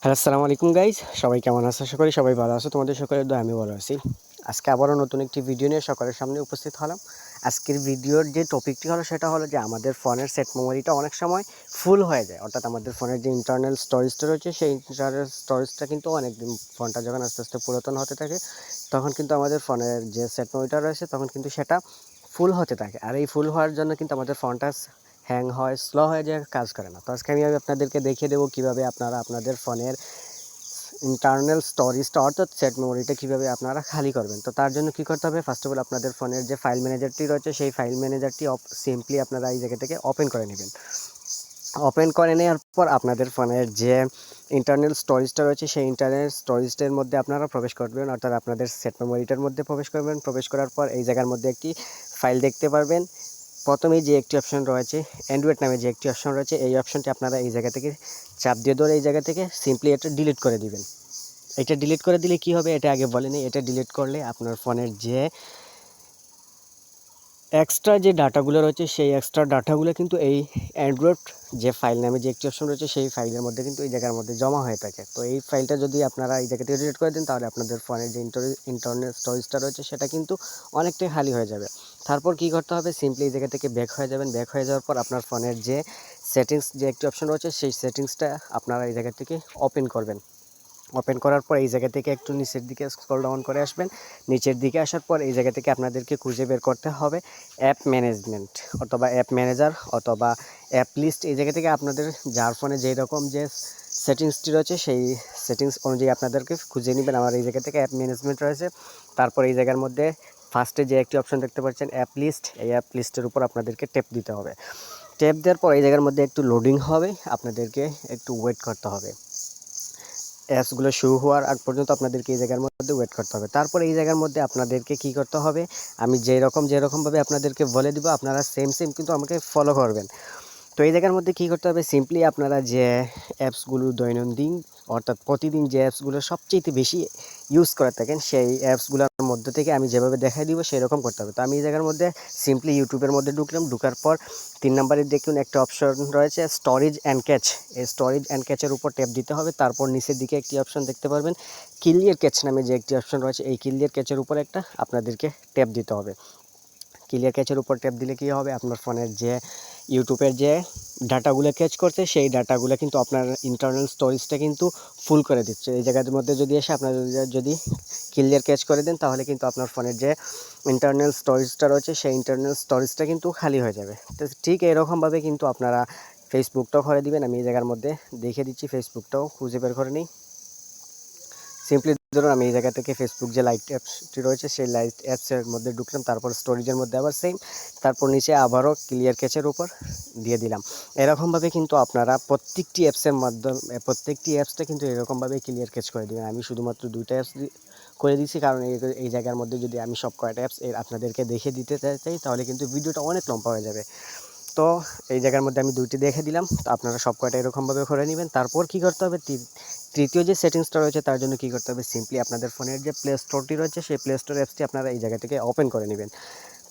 Hello, আসসালামু আলাইকুম guys. সবাই কেমন আছো? আশা করি সবাই ভালো আছো। তোমাদের সকলের দোয়ায় আমি ভালো আছি। আজকে আবারও নতুন একটি ভিডিও নিয়ে সকলের সামনে উপস্থিত হলাম। আজকের ভিডিওর যে টপিকটি হলো সেটা হলো যে আমাদের ফোনের সেট মেমোরিটা অনেক সময় ফুল হয়ে যায়। অর্থাৎ আমাদের ফোনের যে ইন্টারনাল স্টোরেজটা রয়েছে সেই ইন্টারনাল স্টোরেজটা কিন্তু অনেকদিন ফোনটা যখন আস্তে আস্তে পুরাতন হতে থাকে তখন কিন্তু আমাদের ফোনের যে সেট মেমোরিটা রয়েছে তখন কিন্তু সেটা ফুল হতে থাকে। আর এই ফুল হওয়ার জন্য কিন্তু আমাদের ফোনটা হ্যাং হয়, স্লো হয়ে যায়, কাজ করে না। তো আজকে আমি আপনাদেরকে দেখিয়ে দেবো কীভাবে আপনারা আপনাদের ফোনের ইন্টারনাল স্টোরেজটা অর্থাৎ সেট মেমোরিটা কীভাবে আপনারা খালি করবেন। তো তার জন্য কী করতে হবে, ফার্স্ট অফ অল আপনাদের ফোনের যে ফাইল ম্যানেজারটি রয়েছে সেই ফাইল ম্যানেজারটি সিম্পলি আপনারা এই জায়গা থেকে ওপেন করে নেবেন। ওপেন করে নেওয়ার পর আপনাদের ফোনের যে ইন্টারনাল স্টোরেজটা রয়েছে সেই ইন্টারনাল স্টোরেজটার মধ্যে আপনারা প্রবেশ করবেন, অর্থাৎ আপনাদের সেট মেমোরিটার মধ্যে প্রবেশ করবেন। প্রবেশ করার পর এই জায়গার মধ্যে একটি ফাইল দেখতে পারবেন। প্রথমেই যে একটি অপশন রয়েছে অ্যান্ড্রয়েড নামে যে একটি অপশন রয়েছে এই অপশনটি আপনারা এই জায়গা থেকে চাপ দিয়ে ধরে এই জায়গা থেকে সিম্পলি এটা ডিলিট করে দিবেন। এটা ডিলিট করে দিলে কি হবে এটা আগে বলে নিই। এটা ডিলিট করলে আপনার ফোনের যে এক্সট্রা যে ডাটাগুলো রয়েছে সেই এক্সট্রা ডাটাগুলো কিন্তু এই অ্যান্ড্রয়েড যে ফাইল নামে যে একটি অপশন রয়েছে সেই ফাইলের মধ্যে কিন্তু এই জায়গার মধ্যে জমা হয়ে থাকে। তো এই ফাইলটা যদি আপনারা এই জায়গা থেকে ডিলিট করে দেন তাহলে আপনাদের ফোনের যে ইন্টারনাল স্টোরেজটা রয়েছে সেটা কিন্তু অনেকটাই খালি হয়ে যাবে। তারপর কি করতে হবে, সিম্পলি এই জায়গা থেকে ব্যাক হয়ে যাবেন। ব্যাক হয়ে যাওয়ার পর আপনার ফোনের যে সেটিংস যে একটি অপশন রয়েছে সেই সেটিংসটা আপনারা এই জায়গা থেকে ওপেন করবেন। ওপেন করার পর এই জায়গা থেকে একটু নিচের দিকে স্ক্রল ডাউন করে আসবেন। নিচের দিকে আসার পর এই জায়গা থেকে আপনাদেরকে খুঁজে বের করতে হবে অ্যাপ ম্যানেজমেন্ট অথবা অ্যাপ ম্যানেজার অথবা অ্যাপ লিস্ট। এই জায়গা থেকে আপনাদের যার ফোনে যেই রকম যে সেটিংসটি রয়েছে সেই সেটিংস অনুযায়ী আপনাদেরকে খুঁজে নেবেন। আমার এই জায়গা থেকে অ্যাপ ম্যানেজমেন্ট রয়েছে। তারপর এই জায়গার মধ্যে ফার্স্টে যে একটি অপশন দেখতে পাচ্ছেন অ্যাপ লিস্ট, এই অ্যাপ লিস্টের উপর আপনাদেরকে ট্যাপ দিতে হবে। ট্যাপ দেওয়ার পর এই জায়গার মধ্যে একটু লোডিং হবে, আপনাদেরকে একটু ওয়েট করতে হবে। অ্যাপসগুলো শুরু হওয়ার আগ পর্যন্ত আপনাদেরকে এই জায়গার মধ্যে ওয়েট করতে হবে। তারপর এই জায়গার মধ্যে আপনাদেরকে কি করতে হবে, আমি যেরকমভাবে আপনাদেরকে বলে দিব আপনারা সেম কিন্তু আমাকে ফলো করবেন। তো এই জায়গার মধ্যে কী করতে হবে, সিম্পলি আপনারা যে অ্যাপসগুলো দৈনন্দিন অর্থাৎ প্রতিদিন যে অ্যাপসগুলো সবচেয়ে বেশি ইউজ করে থাকেন সেই অ্যাপসগুলোর মধ্যে থেকে আমি যেভাবে দেখাই দিব সেই রকম করতে হবে। তো আমি এই জায়গার মধ্যে সিম্পলি ইউটিউবের মধ্যে ঢুকলাম। ঢুকার পর 3 নম্বরে দেখুন একটা অপশন রয়েছে স্টোরেজ অ্যান্ড ক্যাচ। এই স্টোরেজ অ্যান্ড ক্যাচের উপর ট্যাপ দিতে হবে। তারপর নিচের দিকে একটি অপশন দেখতে পারবেন ক্লিয়ার ক্যাচ নামে যে একটি অপশন রয়েছে এই ক্লিয়ার ক্যাচের উপর একটা আপনাদেরকে ট্যাপ দিতে হবে। ক্লিয়ার ক্যাচের উপর ট্যাপ দিলে কী হবে, আপনার ফোনের যে ইউটিউবের যে ডাটাগুলো ক্যাচ করছে সেই ডাটাগুলো কিন্তু আপনার ইন্টারনাল স্টোরেজটা কিন্তু ফুল করে দিচ্ছে। এই জায়গার মধ্যে যদি এসে আপনারা যদি ক্লিয়ার ক্যাচ করে দেন তাহলে কিন্তু আপনার ফোনের যে ইন্টারনাল স্টোরেজটা রয়েছে সেই ইন্টারনাল স্টোরেজটা কিন্তু খালি হয়ে যাবে। তো ঠিক এরকমভাবে কিন্তু আপনারা ফেসবুকটাও করে দিবেন। আমি এই জায়গার মধ্যে দেখে দিচ্ছি, ফেসবুকটাও খুঁজে বের করে নিই। সিম্পলি ধরুন আমি এই জায়গা থেকে ফেসবুক যে লাইট অ্যাপসটি রয়েছে সেই লাইট অ্যাপসের মধ্যে ঢুকলাম। তারপর স্টোরেজের মধ্যে আবার সেম, তারপর নিচে আবারও ক্লিয়ার ক্যাচের উপর দিয়ে দিলাম। এরকমভাবে কিন্তু আপনারা প্রত্যেকটি অ্যাপসের মাধ্যমে প্রত্যেকটি অ্যাপসটা কিন্তু এরকমভাবে ক্লিয়ার ক্যাচ করে দেবেন। আমি শুধুমাত্র 2টা অ্যাপস করে দিচ্ছি, কারণ এই জায়গার মধ্যে যদি আমি সব কয়টা অ্যাপস আপনাদেরকে দেখে দিতে চাই তাহলে কিন্তু ভিডিওটা অনেক লম্বা হয়ে যাবে। তো এই জায়গার মধ্যে আমি 2টি দেখে দিলাম। তো আপনারা সব কয়টা এরকমভাবে করে নেবেন। তারপর কি করতে হবে, তৃতীয় যে সেটিংসটা রয়েছে তার জন্য কি করতে হবে, সিম্পলি আপনাদের ফোনের যে প্লে স্টোরটি রয়েছে সেই প্লে স্টোর অ্যাপসটি আপনারা এই জায়গা থেকে ওপেন করে নেবেন।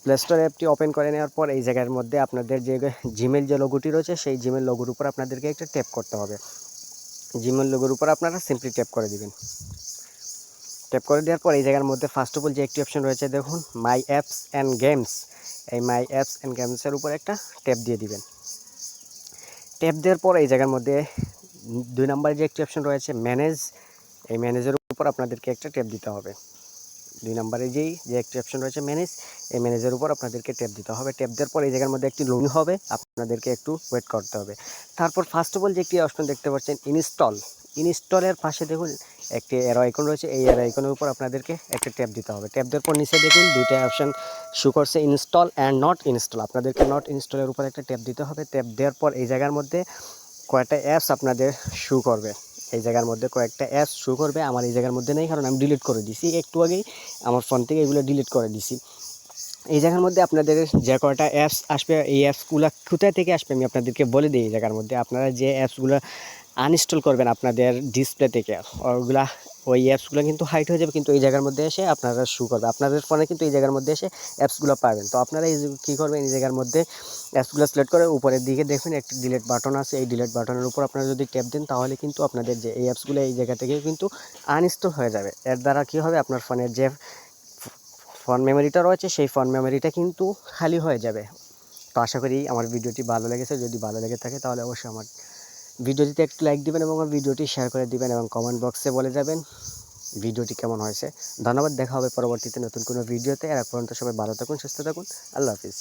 প্লে স্টোর অ্যাপটি ওপেন করে নেওয়ার পর এই জায়গার মধ্যে আপনাদের যে জিমেল যে লোগোটি রয়েছে সেই জিমেল লোগোর উপর আপনাদেরকে একটা ট্যাপ করতে হবে। জিমেল লোগোর উপর আপনারা সিম্পলি ট্যাপ করে দিবেন। ট্যাপ করে দেওয়ার পর এই জায়গার মধ্যে ফার্স্ট অফ অল যে একটি অপশন রয়েছে দেখুন মাই অ্যাপস অ্যান্ড গেমস, এই মাই অ্যাপস অ্যান্ড গেমসের উপর একটা ট্যাপ দিয়ে দিবেন। ট্যাপ দেওয়ার পর এই জায়গার মধ্যে 2 নম্বরে যে একটি অপশন রয়েছে ম্যানেজ, এই ম্যানেজের উপর আপনাদেরকে একটা ট্যাপ দিতে হবে। 2 নম্বরে যে একটি অপশন রয়েছে ম্যানেজ, এই ম্যানেজের উপর আপনাদেরকে ট্যাপ দিতে হবে। ট্যাপ দেওয়ার পর এই জায়গার মধ্যে একটি লোডিং হবে, আপনাদেরকে একটু ওয়েট করতে হবে। তারপর ফার্স্ট অফ অল যে একটি অপশন দেখতে পাচ্ছেন ইনস্টলের পাশে দেখুন একটি অ্যারো আইকন রয়েছে, এই অ্যারো আইকনের উপর আপনাদেরকে একটা ট্যাপ দিতে হবে। ট্যাপ দেওয়ার পর নিচে দেখুন 2টা অপশন শো করছে ইনস্টল অ্যান্ড নট ইনস্টল, আপনাদেরকে নট ইনস্টলের উপর একটা ট্যাপ দিতে হবে। ট্যাপ দেওয়ার পর এই জায়গার মধ্যে কয়েকটা অ্যাপস আপনাদের শো করবে, এই জায়গার মধ্যে কয়েকটা অ্যাপস শো করবে। আমার এই জায়গার মধ্যে নেই, কারণ আমি ডিলিট করে দিছি একটু আগেই, আমার ফোন থেকে এগুলো ডিলিট করে দিছি। এই জায়গার মধ্যে আপনাদের যে কয়টা অ্যাপস আসবে এই অ্যাপসগুলো কোথা থেকে আসবে আমি আপনাদেরকে বলে দিই। এই জায়গার মধ্যে আপনারা যে অ্যাপসগুলো আনইনস্টল করবেন আপনাদের ডিসপ্লে থেকে, ওগুলা ওই অ্যাপসগুলো কিন্তু হাইড হয়ে যাবে, কিন্তু এই জায়গার মধ্যে এসে আপনারা শু করবে, আপনাদের ফোনে কিন্তু এই জায়গার মধ্যে এসে অ্যাপসগুলো পাবেন। তো আপনারা এই কী করবেন, এই জায়গার মধ্যে অ্যাপসগুলো সিলেক্ট করে উপরের দিকে দেখবেন একটি ডিলিট বাটন আছে, এই ডিলিট বাটনের উপর আপনারা যদি ট্যাপ দেন তাহলে কিন্তু আপনাদের যে এই অ্যাপসগুলো এই জায়গা থেকে কিন্তু আনইনস্টল হয়ে যাবে। এর দ্বারা কী হবে, আপনার ফোনের যে ফোন মেমোরিটা রয়েছে সেই ফোন মেমোরিটা কিন্তু খালি হয়ে যাবে। তো আশা করি আমার ভিডিওটি ভালো লেগেছে, যদি ভালো লেগে থাকে তাহলে অবশ্যই আমার ভিডিওটিতে একটু লাইক দিবেন এবং আমার ভিডিওটি শেয়ার করে দিবেন এবং কমেন্ট বক্সে বলে যাবেন ভিডিওটি কেমন হয়েছে। ধন্যবাদ, দেখা হবে পরবর্তীতে নতুন কোনো ভিডিওতে। আর এক পর্যন্ত সবাই ভালো থাকুন, সুস্থ থাকুন, আল্লাহ হাফিজ।